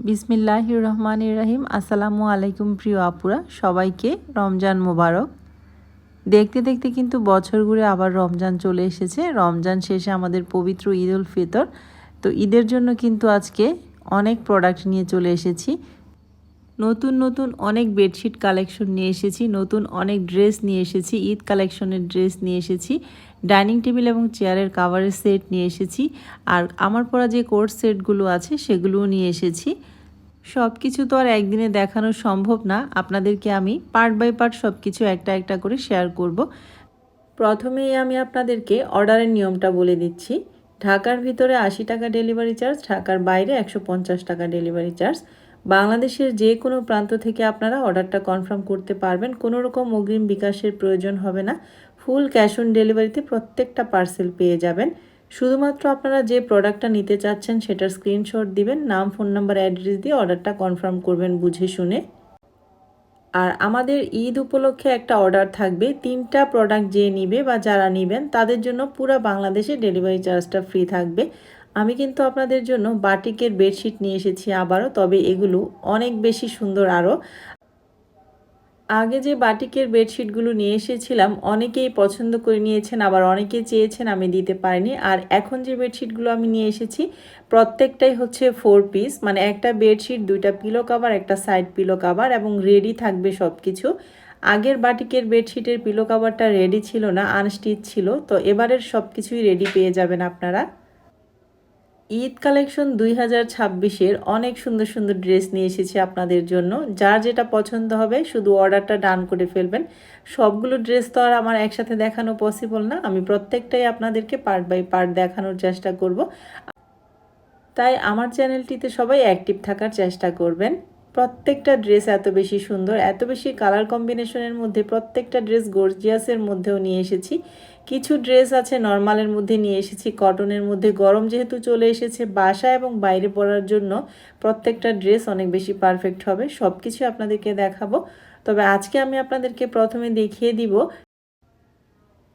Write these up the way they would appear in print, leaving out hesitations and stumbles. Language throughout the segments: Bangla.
বিসমিল্লাহির রহমানির রহিম। আসসালামু আলাইকুম প্রিয় আপুরা, সবাইকে রমজান মোবারক। দেখতে দেখতে কিন্তু বছর ঘুরে আবার রমজান চলে এসেছে। রমজান শেষে আমাদের পবিত্র ঈদ উল ফিতর। তো ঈদের জন্য কিন্তু আজকে অনেক প্রোডাক্ট নিয়ে চলে এসেছি। নতুন নতুন অনেক বেডশিট কালেকশন নিয়ে এসেছি, নতুন অনেক ড্রেস নিয়ে এসেছি, ঈদ কালেকশনের ড্রেস নিয়ে এসেছি, ডাইনিং টেবিল এবং চেয়ারের কাভারের সেট নিয়ে এসেছি, আর আমার পরা যে কোট সেটগুলো আছে সেগুলোও নিয়ে এসেছি। সব কিছু তো আর একদিনে দেখানো সম্ভব না, আপনাদেরকে আমি পার্ট বাই পার্ট সব কিছু একটা একটা করে শেয়ার করব। প্রথমেই আমি আপনাদেরকে অর্ডারের নিয়মটা বলে দিচ্ছি। ঢাকার ভিতরে 80 টাকা ডেলিভারি চার্জ, ঢাকার বাইরে 150 টাকা ডেলিভারি চার্জ। বাংলাদেশের যে কোনো প্রান্ত থেকে আপনারা অর্ডারটা কনফার্ম করতে পারবেন, কোনো রকম অগ্রিম বিকাশের প্রয়োজন হবে না। ফুল ক্যাশ অন ডেলিভারিতে প্রত্যেকটা পার্সেল পেয়ে যাবেন। শুধুমাত্র আপনারা যে প্রোডাক্টটা নিতে চাচ্ছেন সেটার স্ক্রিনশট দিবেন, নাম, ফোন নাম্বার, অ্যাড্রেস দিয়ে অর্ডারটা কনফার্ম করবেন বুঝে শুনে। আর আমাদের ঈদ উপলক্ষে একটা অর্ডার থাকবে, 3টা প্রোডাক্ট যে নিবে বা যারা নেবেন তাদের জন্য পুরো বাংলাদেশে ডেলিভারি চার্জটা ফ্রি থাকবে। আমি কিন্তু আপনাদের জন্য বাটিকের বেডশিট নিয়ে এসেছি আবারও, তবে এগুলো অনেক বেশি সুন্দর। আরও আগে যে বাটিকের বেডশিটগুলো নিয়ে এসেছিলাম অনেকেই পছন্দ করে নিয়েছেন, আবার অনেকে চেয়েছেন আমি দিতে পারিনি। আর এখন যে বেডশিটগুলো আমি নিয়ে এসেছি প্রত্যেকটাই হচ্ছে 4 পিস, মানে একটা বেডশিট, 2টা পিলো কভার, একটা সাইড পিলো কভার এবং রেডি থাকবে সব কিছু। আগের বাটিকের বেডশিটের পিলো কভারটা রেডি ছিল না, আনস্টিচ ছিল, তো এবারের সব কিছুই রেডি পেয়ে যাবেন আপনারা। ঈদ কালেকশন 2026-এর অনেক সুন্দর সুন্দর ড্রেস নিয়ে এসেছি আপনাদের জন্য। যার যেটা পছন্দ হবে শুধু অর্ডারটা ডান করে ফেলবেন। সবগুলো ড্রেস তো আর আমার একসাথে দেখানো পসিবল না, আমি প্রত্যেকটাই আপনাদেরকে পার্ট বাই পার্ট দেখানোর চেষ্টা করব। তাই আমার চ্যানেলটিতে সবাই অ্যাক্টিভ থাকার চেষ্টা করবেন। প্রত্যেকটা ড্রেস এত বেশি সুন্দর, এত বেশি কালার কম্বিনেশনের মধ্যে, প্রত্যেকটা ড্রেস গর্জিয়াসের মধ্যেও নিয়ে এসেছি। কিছু ড্রেস আছে নর্মালের মধ্যে নিয়ে এসেছি, কটনের মধ্যে। গরম যেহেতু চলে এসেছে, বাসা এবং বাইরে পরার জন্য প্রত্যেকটা ড্রেস অনেক বেশি পারফেক্ট হবে। সব কিছু আপনাদেরকে দেখাবো, তবে আজকে আমি আপনাদেরকে প্রথমে দেখিয়ে দিব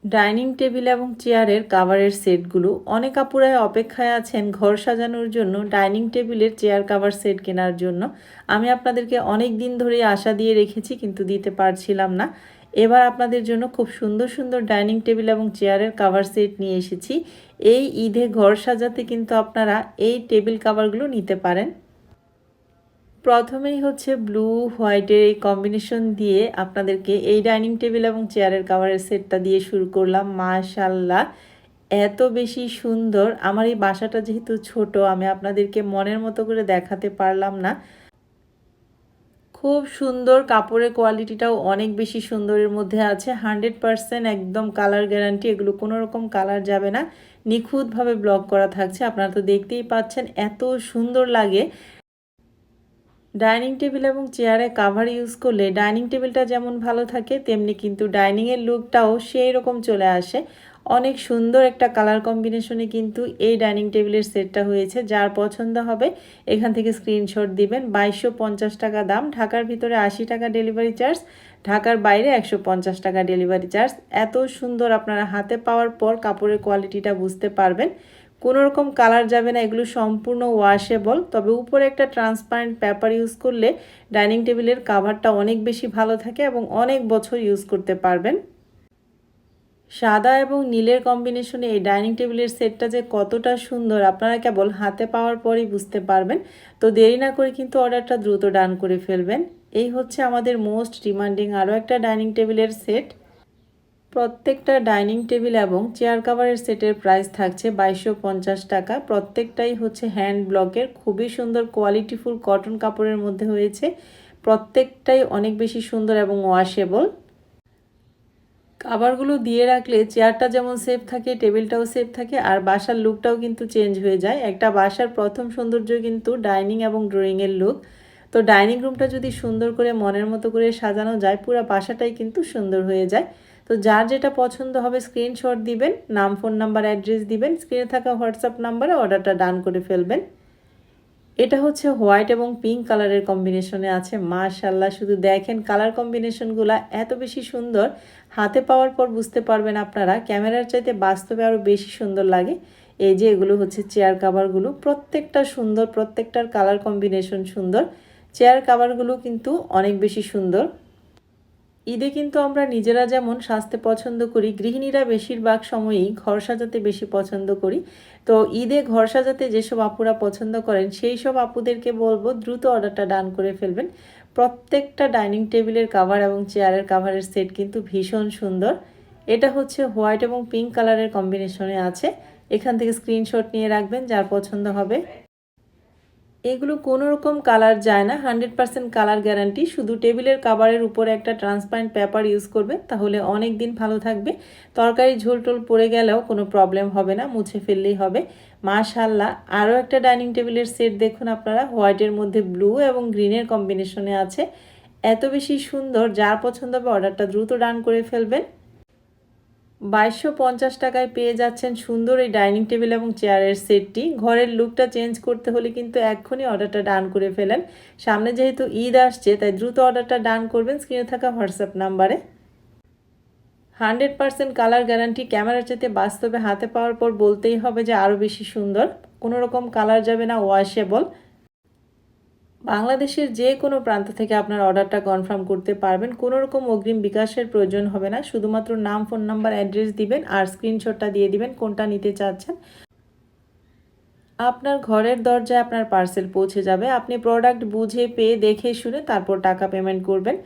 ডাইনিং টেবিল এবং চেয়ারের কাভারের সেটগুলো। অনেক আপুরাই অপেক্ষায় আছেন ঘর সাজানোর জন্য ডাইনিং টেবিলের চেয়ার কাভার সেট কেনার জন্য। আমি আপনাদেরকে অনেক দিন ধরেই আশা দিয়ে রেখেছি, কিন্তু দিতে পারছিলাম না। এবার আপনাদের জন্য খুব সুন্দর সুন্দর ডাইনিং টেবিল এবং চেয়ারের কাভার সেট নিয়ে এসেছি। এই ঈদে ঘর সাজাতে কিন্তু আপনারা এই টেবিল কাভারগুলো নিতে পারেন। প্রথমেই হচ্ছে ব্লু হোয়াইটের এই কম্বিনেশন দিয়ে আপনাদেরকে এই ডাইনিং টেবিল এবং চেয়ারের কাভারের সেটটা দিয়ে শুরু করলাম। মাশাআল্লাহ, এত বেশি সুন্দর। আমার এই বাসাটা যেহেতু ছোট, আমি আপনাদেরকে মনের মতো করে দেখাতে পারলাম না। খুব সুন্দর, কাপড়ের কোয়ালিটিটাও অনেক বেশি সুন্দরের মধ্যে আছে। 100% একদম কালার গ্যারান্টি, এগুলো কোনো রকম কালার যাবে না, নিখুঁতভাবে ব্লক করা থাকছে। আপনারা তো দেখতেই পাচ্ছেন এত সুন্দর লাগে। ডাইনিং টেবিল এবং চেয়ারে কাভার ইউজ করলে ডাইনিং টেবিলটা যেমন ভালো থাকে, তেমনি কিন্তু ডাইনিংয়ের লুকটাও সেই রকম চলে আসে। অনেক সুন্দর একটা কালার কম্বিনেশনে কিন্তু এই ডাইনিং টেবিলের সেটটা হয়েছে। যার পছন্দ হবে এখান থেকে স্ক্রিনশট দিবেন। 2250 টাকা দাম, ঢাকার ভিতরে 80 টাকা ডেলিভারি চার্জ, ঢাকার বাইরে 150 টাকা ডেলিভারি চার্জ। এত সুন্দর, আপনারা হাতে পাওয়ার পর কাপড়ের কোয়ালিটিটা বুঝতে পারবেন। কোনো রকম কালার যাবে না, এগুলো সম্পূর্ণ ওয়াশেবল। তবে উপরে একটা ট্রান্সপারেন্ট পেপার ইউজ করলে ডাইনিং টেবিলের কাভারটা অনেক বেশি ভালো থাকে এবং অনেক বছর ইউজ করতে পারবেন। সাদা এবং নীলের কম্বিনেশনে এই ডাইনিং টেবিলের সেটটা যে কতটা সুন্দর আপনারা কেবল হাতে পাওয়ার পরই বুঝতে পারবেন। তো দেরি না করে কিন্তু অর্ডারটা দ্রুত ডান করে ফেলবেন। এই হচ্ছে আমাদের মোস্ট ডিমান্ডিং আরও একটা ডাইনিং টেবিলের সেট। প্রত্যেকটা ডাইনিং টেবিল এবং চেয়ার কাভারের সেটের প্রাইস থাকছে 2250 টাকা। প্রত্যেকটাই হচ্ছে হ্যান্ড ব্লকের, খুবই সুন্দর কোয়ালিটিফুল কটন কাপড়ের মধ্যে হয়েছে। প্রত্যেকটাই অনেক বেশি সুন্দর এবং ওয়াশেবল। কাভারগুলো দিয়ে রাখলে চেয়ারটা যেমন সেফ থাকে, টেবিলটাও সেফ থাকে, আর বাসার লুকটাও কিন্তু চেঞ্জ হয়ে যায়। একটা বাসার প্রথম সৌন্দর্য কিন্তু ডাইনিং এবং ড্রয়িংয়ের লুক। তো ডাইনিং রুমটা যদি সুন্দর করে মনের মতো করে সাজানো যায়, পুরো বাসাটাই কিন্তু সুন্দর হয়ে যায়। তো যার যেটা পছন্দ হবে স্ক্রিনশট দিবেন, নাম, ফোন নাম্বার, অ্যাড্রেস দিবেন, স্ক্রিনে থাকা হোয়াটসঅ্যাপ নাম্বারে অর্ডারটা ডান করে ফেলবেন। এটা হচ্ছে হোয়াইট এবং পিঙ্ক কালারের কম্বিনেশনে আছে। মাশাআল্লাহ, শুধু দেখেন কালার কম্বিনেশনগুলো এত বেশি সুন্দর, হাতে পাওয়ার পর বুঝতে পারবেন আপনারা ক্যামেরার চাইতে বাস্তবে আরও বেশি সুন্দর লাগে। এই যে এগুলো হচ্ছে চেয়ার কাভারগুলো, প্রত্যেকটা সুন্দর, প্রত্যেকটার কালার কম্বিনেশন সুন্দর। চেয়ার কাভারগুলো কিন্তু অনেক বেশি সুন্দর। ঈদে কিন্তু আমরা নিজেরা যেমন সাজতে পছন্দ করি, গৃহিণীরা বেশিরভাগ সময়ই ঘর সাজাতে বেশি পছন্দ করি। তো ঈদে ঘর সাজাতে যেসব আপুরা পছন্দ করেন সেই সব আপুদেরকে বলবো দ্রুত অর্ডারটা ডান করে ফেলবেন। প্রত্যেকটা ডাইনিং টেবিলের কাভার এবং চেয়ারের কাভারের সেট কিন্তু ভীষণ সুন্দর। এটা হচ্ছে হোয়াইট এবং পিঙ্ক কালারের কম্বিনেশনে আছে। এখান থেকে স্ক্রিনশট নিয়ে রাখবেন যার পছন্দ হবে। এগুলো কোনো রকম কালার যায় না, 100% কালার গ্যারান্টি। শুধু টেবিলের কাভারের উপরে একটা ট্রান্সপারেন্ট পেপার ইউজ করবেন, তাহলে অনেক দিন ভালো থাকবে। তরকারি ঝোল টোল পড়ে গেলেও কোনো প্রবলেম হবে না, মুছে ফেললেই হবে। মাশাআল্লাহ, আরও একটা ডাইনিং টেবিলের সেট দেখুন আপনারা, হোয়াইটের মধ্যে ব্লু এবং গ্রিনের কম্বিনেশনে আছে। এত বেশি সুন্দর, যার পছন্দ হবে অর্ডারটা দ্রুত ডান করে ফেলবেন। 2250 টাকায় পেয়ে যাচ্ছেন সুন্দর এই ডাইনিং টেবিল এবং চেয়ারের সেটটি। ঘরের লুকটা চেঞ্জ করতে হলে কিন্তু এক্ষুনি অর্ডারটা ডান করে ফেলেন। সামনে যেহেতু ঈদ আসছে, তাই দ্রুত অর্ডারটা ডান করবেন স্ক্রিনে থাকা হোয়াটসঅ্যাপ নাম্বারে। 100% কালার গ্যারান্টি, ক্যামেরার চাইতে বাস্তবে হাতে পাওয়ার পর বলতেই হবে যে আরও বেশি সুন্দর। কোনো রকম কালার যাবে না, ওয়াশেবল। বাংলাদেশের যে কোনো প্রান্ত থেকে আপনার অর্ডারটা কনফার্ম করতে পারবেন। কোনো রকম অগ্রিম বিকাশের প্রয়োজন হবে না, শুধুমাত্র নাম, ফোন নাম্বার, অ্যাড্রেস দিবেন আর স্ক্রিনশটটা দিয়ে দিবেন কোনটা নিতে চাচ্ছেন। আপনার ঘরের দরজায় আপনার পার্সেল পৌঁছে যাবে। আপনি প্রোডাক্ট বুঝে পেয়ে দেখে শুনে তারপর টাকা পেমেন্ট করবেন।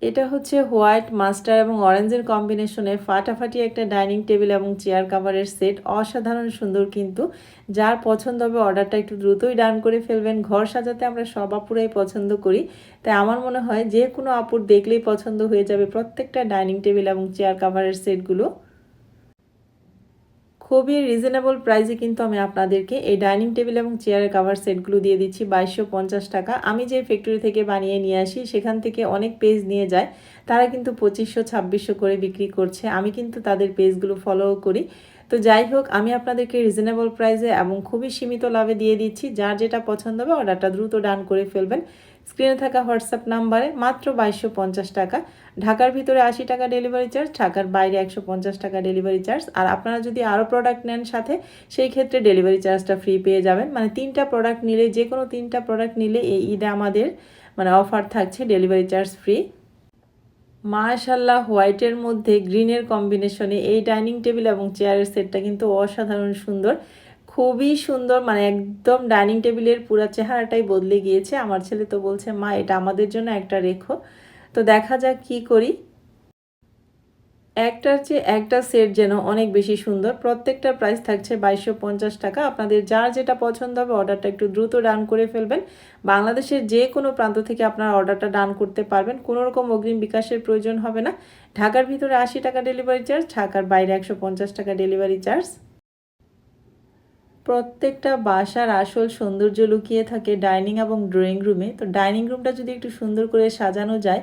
এটা হচ্ছে হোয়াইট, মাস্টার এবং অরেঞ্জের কম্বিনেশনে ফাটাফাটি একটা ডাইনিং টেবিল এবং চেয়ার কাভারের সেট। অসাধারণ সুন্দর কিন্তু, যার পছন্দ হবে অর্ডারটা একটু দ্রুতই ডান করে ফেলবেন। ঘর সাজাতে আমরা সব আপুরাই পছন্দ করি, তাই আমার মনে হয় যে কোনো আপুর দেখলেই পছন্দ হয়ে যাবে প্রত্যেকটা ডাইনিং টেবিল এবং চেয়ার কাভারের সেটগুলো। খুবই রিজনেবল প্রাইসে কিন্তু আমি আপনাদেরকে এই ডাইনিং টেবিল এবং চেয়ারের কাভার সেটগুলো দিয়ে দিচ্ছি 2250 টাকা। আমি যে ফ্যাক্টরি থেকে বানিয়ে নিয়ে আসি সেখান থেকে অনেক পেজ নিয়ে যায়, তারা কিন্তু 2500-2600 করে বিক্রি করছে। আমি কিন্তু তাদের পেজগুলো ফলো করি। তো যাই হোক, আমি আপনাদেরকে রিজনেবল প্রাইসে এবং খুবই সীমিত লাভে দিয়ে দিচ্ছি। যার যেটা পছন্দ হবে অর্ডারটা দ্রুত ডান করে ফেলবেন স্ক্রিনে থাকা হোয়াটসঅ্যাপ নাম্বারে। মাত্র 2250 টাকা। ঢাকার ভিতরে 80 টাকা ডেলিভারি চার্জ, ঢাকার বাইরে 150 টাকা ডেলিভারি চার্জ। আর আপনারা যদি আরও প্রোডাক্ট নেন সাথে, সেই ক্ষেত্রে ডেলিভারি চার্জটা ফ্রি পেয়ে যাবেন। মানে 3টা প্রোডাক্ট নিলে, যে কোনো 3টা প্রোডাক্ট নিলে এই ঈদে আমাদের অফার থাকছে, ডেলিভারি চার্জ ফ্রি। মাশাআল্লাহ, হোয়াইটের মধ্যে গ্রিনের কম্বিনেশনে এই ডাইনিং টেবিল এবং চেয়ারের সেটটা কিন্তু অসাধারণ সুন্দর, খুবই সুন্দর। একদম ডাইনিং টেবিলের পুরো চেহারাটাই বদলে গিয়েছে। আমার ছেলে তো বলছে মা এটা আমাদের জন্য একটা রেখো। তো দেখা যাক কি করি। একটার চেয়ে একটা সেট যেন অনেক বেশি সুন্দর। প্রত্যেকটার প্রাইস থাকছে 2250 টাকা। আপনাদের যার যেটা পছন্দ হবে অর্ডারটা একটু দ্রুত ডান করে ফেলবেন। বাংলাদেশের যে কোনো প্রান্ত থেকে আপনারা অর্ডারটা ডান করতে পারবেন, কোনো রকম অগ্রিম বিকাশের প্রয়োজন হবে না। ঢাকার ভিতরে 80 টাকা ডেলিভারি চার্জ, ঢাকার বাইরে 150 টাকা ডেলিভারি চার্জ। প্রত্যেকটা বাসার আসল সৌন্দর্য লুকিয়ে থাকে ডাইনিং এবং ড্রয়িং রুমে। তো ডাইনিং রুমটা যদি একটু সুন্দর করে সাজানো যায়,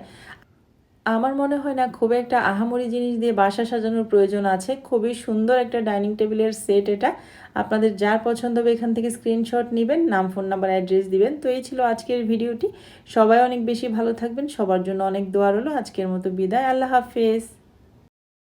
আমার মনে হয় না খুব একটা আহামরি জিনিস দিয়ে বাসা সাজানোর প্রয়োজন আছে। খুবই সুন্দর একটা ডাইনিং টেবিলের সেট এটা। আপনাদের যার পছন্দ হবে এখান থেকে স্ক্রিনশট নেবেন, নাম, ফোন নাম্বার, অ্যাড্রেস দিবেন। তো এই ছিল আজকের ভিডিওটি। সবাই অনেক বেশি ভালো থাকবেন, সবার জন্য অনেক দোয়া রইল। আজকের মতো বিদায়, আল্লাহ হাফেজ।